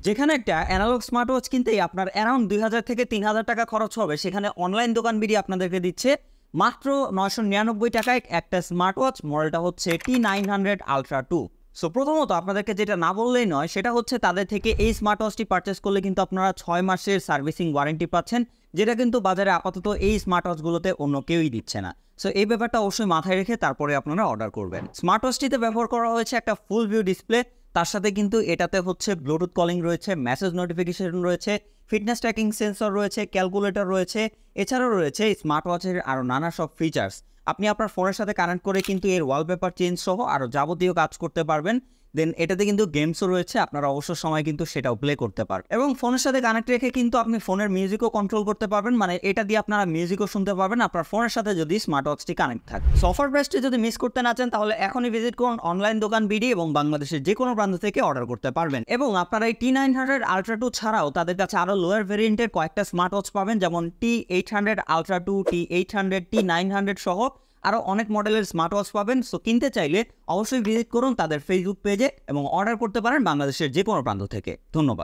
যেখানে একটা analogue smart watch কিনতেই আপনার অ্যারাউন্ড ২,০০০ থেকে ৩,০০০ টাকা খরচ হবে, সেখানে অনলাইন দোকান বিডি আপনাদেরকে দিচ্ছে মাত্র ৯৯৯ টাকায় একটা স্মার্ট ওয়াচ। মডেলটা হচ্ছে T900 Ultra 2। সো প্রথমত আপনাদেরকে যেটা না বললেই নয় সেটা হচ্ছে তাদের থেকে এই স্মার্ট ওয়াচটি পারচেস করলে কিন্তু আপনারা ৬ মাসের সার্ভিসিং ওয়ারেন্টি পাচ্ছেন, যেটা কিন্তু বাজারে আপাতত এই স্মার্ট ওয়াচগুলোতে অন্য কেউই দিচ্ছে না। সো এই ব্যাপারটা অবশ্যই মাথায় রেখে তারপরে আপনারা অর্ডার করবেন। স্মার্ট ওয়াচটিতে ব্যবহার করা হয়েছে একটা ফুল ভিউ ডিসপ্লে, তার সাথে কিন্তু এটাতে হচ্ছে ব্লুটুথ কলিং রয়েছে, মেসেজ নোটিফিকেশন রয়েছে, ফিটনেস ট্র্যাকিং সেন্সর রয়েছে, ক্যালকুলেটর রয়েছে, এছাড়াও রয়েছে স্মার্ট ওয়াচের আরও নানা সব ফিচার্স। আপনি আপনার ফোনের সাথে কানেক্ট করে কিন্তু এর ওয়ালপেপার চেঞ্জ সহ আরও যাবতীয় কাজ করতে পারবেন। দেন এটাতে কিন্তু গেমসও রয়েছে, আপনারা অবসর সময় কিন্তু সেটাও প্লে করতে পারবেন। এবং ফোনের সাথে কানেক্ট রেখে কিন্তু আপনি ফোনের মিউজিকও কন্ট্রোল করতে পারবেন, মানে এটা দিয়ে আপনারা মিউজিকও শুনতে পারবেন আপনার ফোনের সাথে যদি স্মার্ট ওয়াচটি কানেক্ট থাকে। অফার প্রাইসটি যদি মিস করতে না চান তাহলে এখনই ভিজিট করুন অনলাইন দোকান বিডি এবং বাংলাদেশের যে কোনো প্রান্ত থেকে অর্ডার করতে পারবেন। এবং আপনারা এই T900 Ultra 2 ছাড়াও তাদের কাছে আরও লোয়ার ভেরিয়েন্টের কয়েকটা স্মার্ট ওয়াচ পাবেন, যেমন T800 Ultra 2, T800, T900 সহ আরও অনেক মডেলের স্মার্ট ওয়াচ পাবেন। সো কিনতে চাইলে অবশ্যই ভিজিট করুন তাদের ফেসবুক পেজে এবং অর্ডার করতে পারেন বাংলাদেশের যে কোনো প্রান্ত থেকে। ধন্যবাদ।